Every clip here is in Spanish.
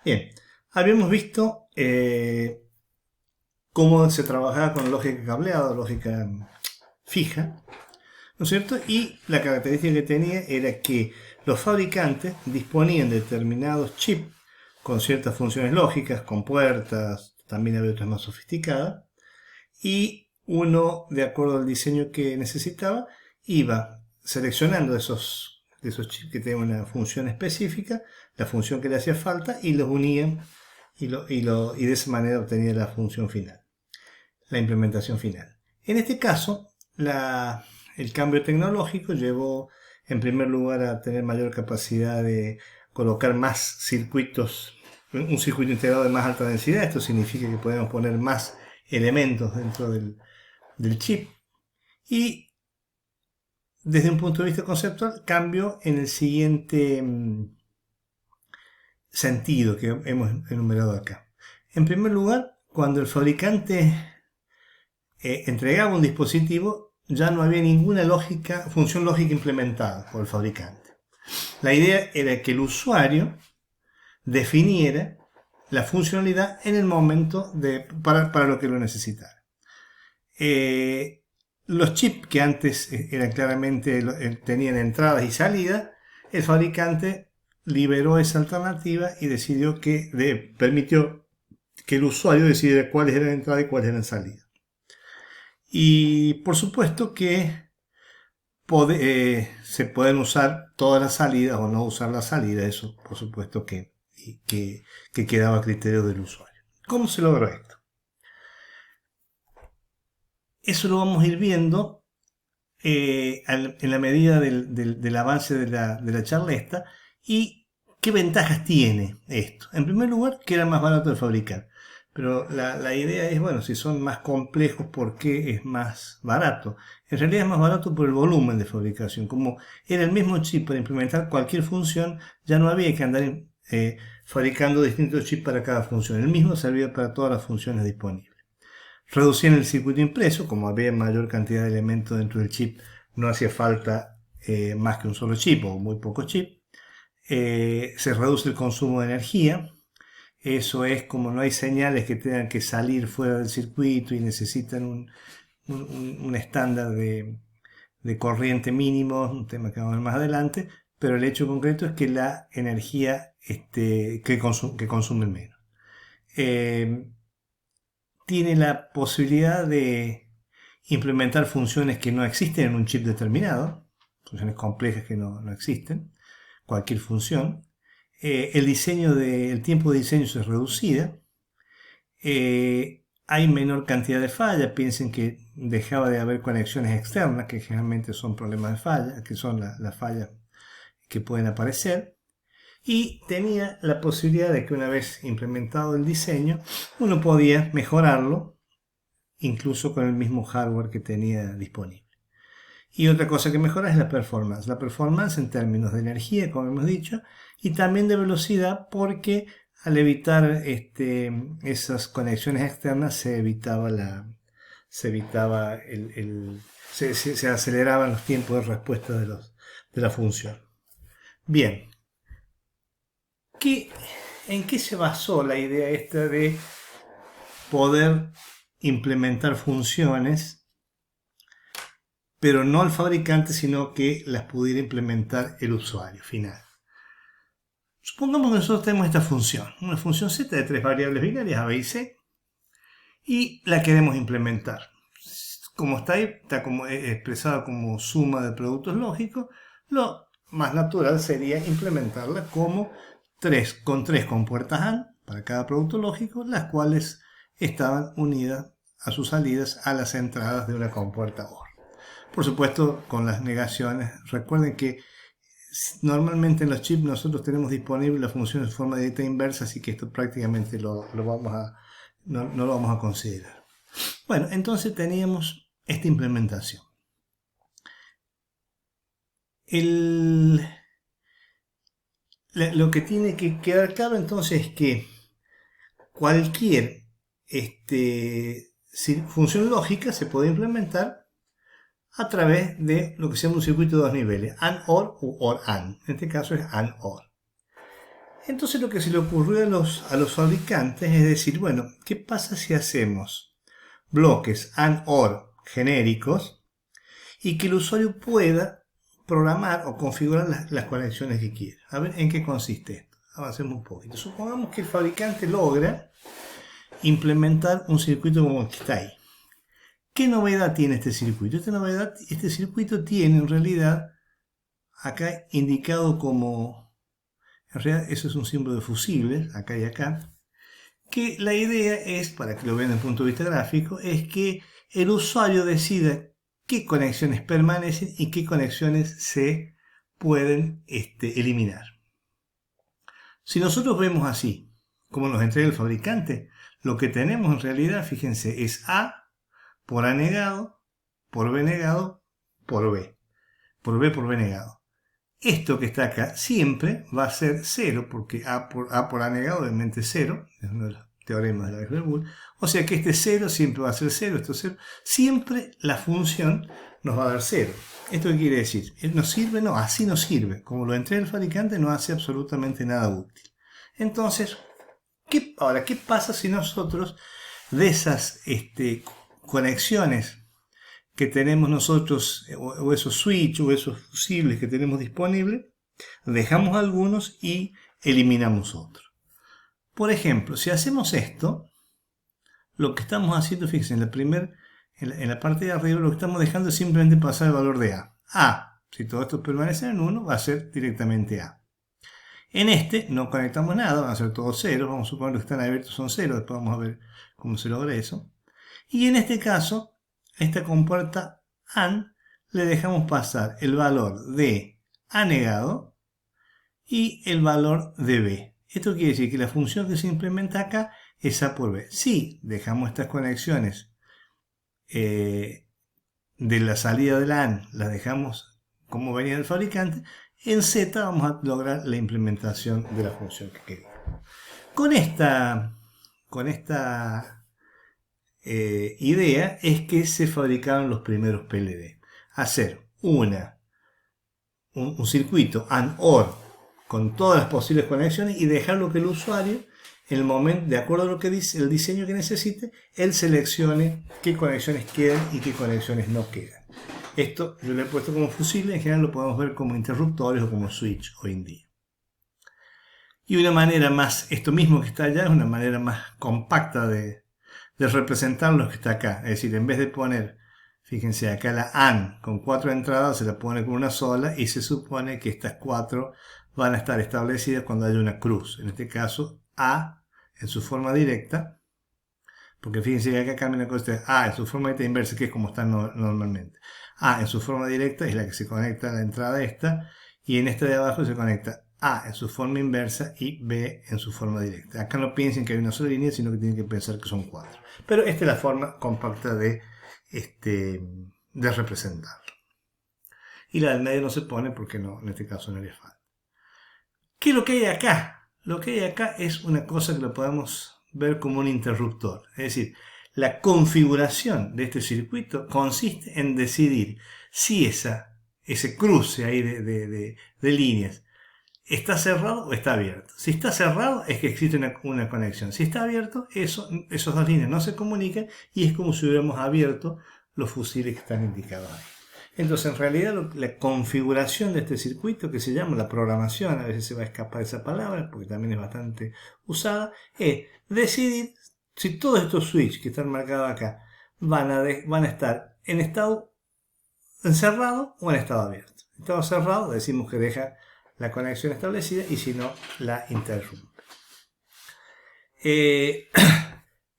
Bien, habíamos visto cómo se trabajaba con lógica cableada, lógica fija, ¿no es cierto? Y la característica que tenía era que los fabricantes disponían de determinados chips con ciertas funciones lógicas, con puertas, también había otras más sofisticadas, y uno, de acuerdo al diseño que necesitaba, iba seleccionando de esos chips que tenían una función específica, la función que le hacía falta, y los unía y de esa manera obtenía la función final, la implementación final. En este caso, el cambio tecnológico llevó en primer lugar a tener mayor capacidad de colocar más circuitos, un circuito integrado de más alta densidad. Esto significa que podemos poner más elementos dentro del chip. Y desde un punto de vista conceptual, cambio en el siguiente sentido que hemos enumerado acá. En primer lugar, cuando el fabricante entregaba un dispositivo, ya no había ninguna función lógica implementada por el fabricante. La idea era que el usuario definiera la funcionalidad en el momento para lo que lo necesitara. Los chips que antes eran claramente tenían entradas y salidas, el fabricante liberó esa alternativa y permitió que el usuario decidiera cuáles eran entradas y cuáles eran salidas. Y por supuesto que se pueden usar todas las salidas o no usar la salida, eso por supuesto que quedaba a criterio del usuario. ¿Cómo se logró esto? Eso lo vamos a ir viendo en la medida del avance de la charla esta. ¿Y qué ventajas tiene esto? En primer lugar, que era más barato de fabricar. Pero la idea es, bueno, si son más complejos, ¿por qué es más barato? En realidad es más barato por el volumen de fabricación. Como era el mismo chip para implementar cualquier función, ya no había que andar fabricando distintos chips para cada función. El mismo servía para todas las funciones disponibles. Reducían el circuito impreso, como había mayor cantidad de elementos dentro del chip, no hacía falta más que un solo chip o muy pocos chips. Se reduce el consumo de energía. Eso es, como no hay señales que tengan que salir fuera del circuito y necesitan un estándar de corriente mínimo, un tema que vamos a ver más adelante, pero el hecho concreto es que la energía que consume menos. Tiene la posibilidad de implementar funciones que no existen en un chip determinado, funciones complejas que no existen, cualquier función. El tiempo de diseño es reducido. Hay menor cantidad de fallas. Piensen que dejaba de haber conexiones externas, que generalmente son problemas de falla, que son las fallas que pueden aparecer. Y tenía la posibilidad de que una vez implementado el diseño, uno podía mejorarlo, incluso con el mismo hardware que tenía disponible. Y otra cosa que mejora es la performance. La performance en términos de energía, como hemos dicho, y también de velocidad, porque al evitar esas conexiones externas se aceleraban los tiempos de respuesta de la función. Bien, ¿en qué se basó la idea esta de poder implementar funciones, pero no el fabricante, sino que las pudiera implementar el usuario final? Supongamos que nosotros tenemos esta función, una función z de tres variables binarias, a, b y c, y la queremos implementar. Como está ahí, está expresada como suma de productos lógicos, lo más natural sería implementarla con tres compuertas AND para cada producto lógico, las cuales estaban unidas a sus salidas a las entradas de una compuerta OR. Por supuesto, con las negaciones. Recuerden que normalmente en los chips nosotros tenemos disponible la función en forma directa inversa, así que esto prácticamente no lo vamos a considerar. Bueno, entonces teníamos esta implementación. Lo que tiene que quedar claro entonces es que cualquier función lógica se puede implementar a través de lo que se llama un circuito de dos niveles, AND-OR u OR-AND. En este caso es AND-OR. Entonces lo que se le ocurrió a los fabricantes es decir, bueno, ¿qué pasa si hacemos bloques AND OR genéricos y que el usuario pueda programar o configurar las conexiones que quiera? A ver, ¿en qué consiste esto? Avancemos un poquito. Supongamos que el fabricante logra implementar un circuito como el que está ahí. ¿Qué novedad tiene este circuito? Este circuito tiene en realidad, acá indicado como, en realidad eso es un símbolo de fusibles, acá y acá, que la idea es, para que lo vean desde el punto de vista gráfico, es que el usuario decida qué conexiones permanecen y qué conexiones se pueden eliminar. Si nosotros vemos así, como nos entrega el fabricante, lo que tenemos en realidad, fíjense, es A por A negado, por B negado, por B por B negado. Esto que está acá siempre va a ser 0, porque A por A negado obviamente es 0, es uno de los teoremas de la álgebra de Boole. O sea que este 0 siempre va a ser 0, esto es 0. Siempre la función nos va a dar 0. ¿Esto qué quiere decir? ¿Nos sirve? No, así no sirve. Como lo entrega el fabricante, no hace absolutamente nada útil. Entonces, ahora, ¿qué pasa si nosotros de esas conexiones que tenemos nosotros, o esos switch o esos fusibles que tenemos disponibles, dejamos algunos y eliminamos otros? Por ejemplo, si hacemos esto, lo que estamos haciendo, fíjense, en la parte de arriba, lo que estamos dejando es simplemente pasar el valor de A. A, si todo esto permanece en 1, va a ser directamente A. En este no conectamos nada, van a ser todos ceros, vamos a suponer que los que están abiertos son ceros, después vamos a ver cómo se logra eso. Y en este caso, a esta compuerta AND le dejamos pasar el valor de A negado y el valor de B. Esto quiere decir que la función que se implementa acá es A por B. Si dejamos estas conexiones de la salida de la AND, las dejamos como venía del fabricante, en Z vamos a lograr la implementación de la función que queremos. Con esta idea es que se fabricaron los primeros PLD. Hacer un circuito AND OR con todas las posibles conexiones y dejarlo que el usuario, en el momento, de acuerdo a lo que dice el diseño que necesite, él seleccione qué conexiones quedan y qué conexiones no quedan. Esto yo lo he puesto como fusible, en general lo podemos ver como interruptores o como switch hoy en día. Y una manera más, esto mismo que está allá, es una manera más compacta de representar lo que está acá. Es decir, en vez de poner, fíjense, acá la AND con 4 entradas, se la pone con una sola y se supone que estas 4 van a estar establecidas cuando haya una cruz. En este caso, A en su forma directa, porque fíjense que acá cambia la cosa, A en su forma directa inversa, que es como está normalmente. A en su forma directa es la que se conecta a la entrada esta, y en esta de abajo se conecta A en su forma inversa y B en su forma directa. Acá no piensen que hay una sola línea, sino que tienen que pensar que son 4. Pero esta es la forma compacta de representarlo. Y la del medio no se pone porque no, en este caso no haría falta. ¿Qué es lo que hay acá? Lo que hay acá es una cosa que lo podemos ver como un interruptor. Es decir, la configuración de este circuito consiste en decidir si ese cruce ahí de líneas está cerrado o está abierto. Si está cerrado es que existe una conexión. Si está abierto, esos dos líneas no se comunican y es como si hubiéramos abierto los fusibles que están indicados ahí. Entonces, en realidad, la configuración de este circuito, que se llama la programación, a veces se va a escapar esa palabra porque también es bastante usada, es decidir si todos estos switches que están marcados acá van a estar en estado encerrado o en estado abierto. En estado cerrado decimos que deja la conexión establecida y si no, la interrumpe.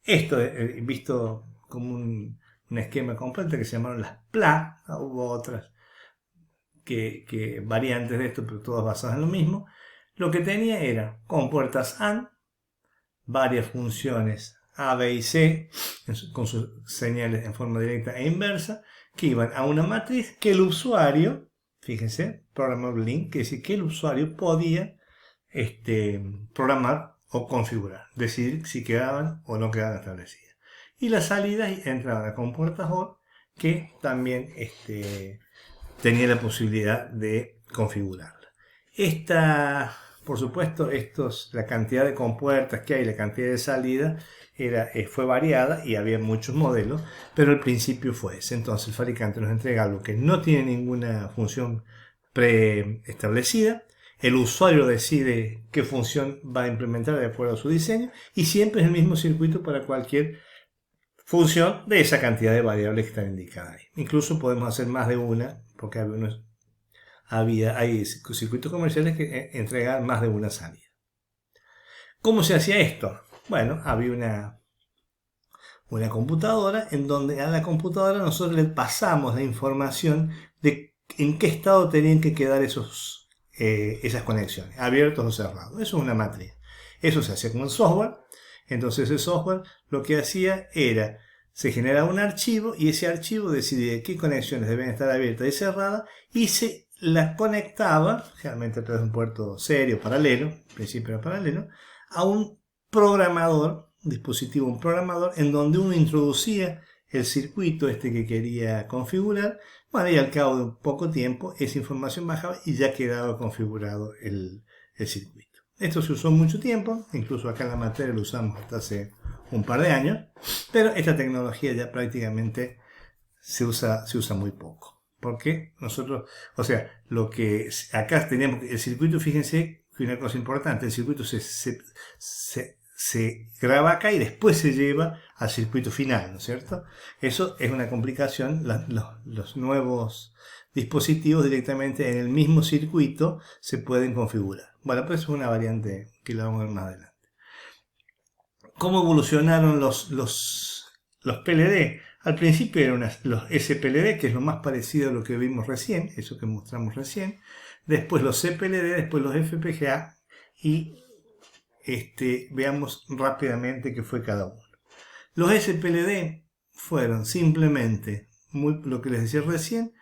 Esto visto como un esquema completo que se llamaron las PLA, hubo otras variantes de esto, pero todas basadas en lo mismo. Lo que tenía era compuertas AND, varias funciones A, B y C, con sus señales en forma directa e inversa, que iban a una matriz que el usuario, fíjense, programable link, que decir que el usuario podía programar o configurar, decidir si quedaban o no quedaban establecidas. Y las salidas entraban a compuertas OR, que también tenía la posibilidad de configurarla. Esta por supuesto, la cantidad de compuertas que hay, la cantidad de salida fue variada y había muchos modelos, pero el principio fue ese. Entonces el fabricante nos entrega algo que no tiene ninguna función preestablecida. El usuario decide qué función va a implementar de acuerdo a su diseño y siempre es el mismo circuito para cualquier función de esa cantidad de variables que están indicadas ahí. Incluso podemos hacer más de una, porque hay circuitos comerciales que entregan más de una salida. ¿Cómo se hacía esto? Bueno, había una computadora en donde a la computadora nosotros le pasamos la información de en qué estado tenían que quedar esas conexiones, abiertos o cerrados. Eso es una matriz. Eso se hacía con el software. Entonces el software lo que hacía era, se generaba un archivo y ese archivo decidía qué conexiones deben estar abiertas y cerradas y se las conectaba, generalmente a través de un puerto serio paralelo, en principio era paralelo, a un programador, un programador en donde uno introducía el circuito que quería configurar. Bueno, y al cabo de un poco tiempo esa información bajaba y ya quedaba configurado el circuito. Esto se usó mucho tiempo, incluso acá en la materia lo usamos hasta hace un par de años, pero esta tecnología ya prácticamente se usa muy poco. Porque nosotros, o sea, lo que acá tenemos, el circuito, fíjense que una cosa importante, el circuito se graba acá y después se lleva al circuito final, ¿no es cierto? Eso es una complicación. Los nuevos dispositivos directamente en el mismo circuito se pueden configurar. Bueno, pues es una variante que la vamos a ver más adelante. ¿Cómo evolucionaron los PLD? Al principio eran los SPLD, que es lo más parecido a lo que vimos recién, eso que mostramos recién. Después los CPLD, después los FPGA y veamos rápidamente qué fue cada uno. Los SPLD fueron simplemente, lo que les decía recién,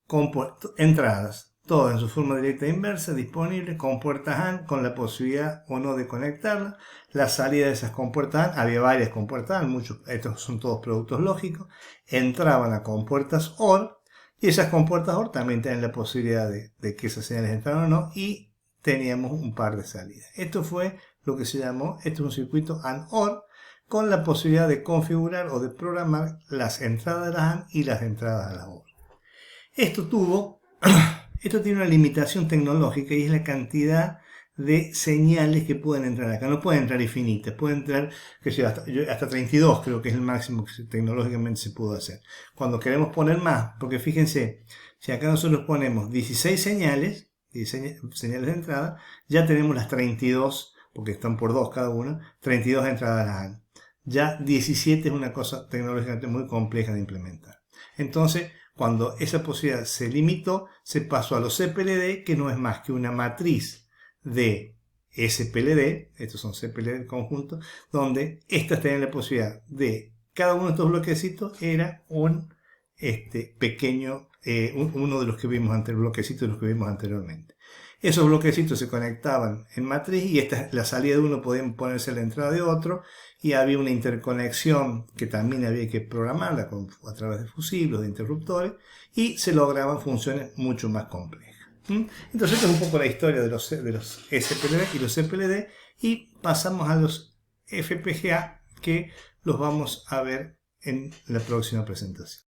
con entradas, todas en su forma directa e inversa, disponibles, con puertas AND, con la posibilidad o no de conectarlas. La salida de esas compuertas AND, había varias compuertas AND, estos son todos productos lógicos, entraban a compuertas OR, y esas compuertas OR también tienen la posibilidad de que esas señales entraran o no, y teníamos un par de salidas. Esto fue lo que se llamó, esto es un circuito AND-OR, con la posibilidad de configurar o de programar las entradas de las AND y las entradas de las OR. Esto tiene una limitación tecnológica y es la cantidad de señales que pueden entrar acá. No pueden entrar infinitas, pueden entrar hasta 32, creo que es el máximo que tecnológicamente se pudo hacer. Cuando queremos poner más, porque fíjense, si acá nosotros ponemos 16 señales de entrada, ya tenemos las 32, porque están por 2 cada una, 32 entradas a la AND. Ya 17 es una cosa tecnológicamente muy compleja de implementar. Entonces, cuando esa posibilidad se limitó, se pasó a los CPLD, que no es más que una matriz de SPLD, estos son CPLD en conjunto, donde estas tienen la posibilidad de, cada uno de estos bloquecitos era un pequeño, uno de los que vimos bloquecitos de los que vimos anteriormente. Esos bloquecitos se conectaban en matriz y la salida de uno podía ponerse a la entrada de otro, y había una interconexión que también había que programarla a través de fusibles, de interruptores, y se lograban funciones mucho más complejas. Entonces esta es un poco la historia de los SPLD y los CPLD, y pasamos a los FPGA, que los vamos a ver en la próxima presentación.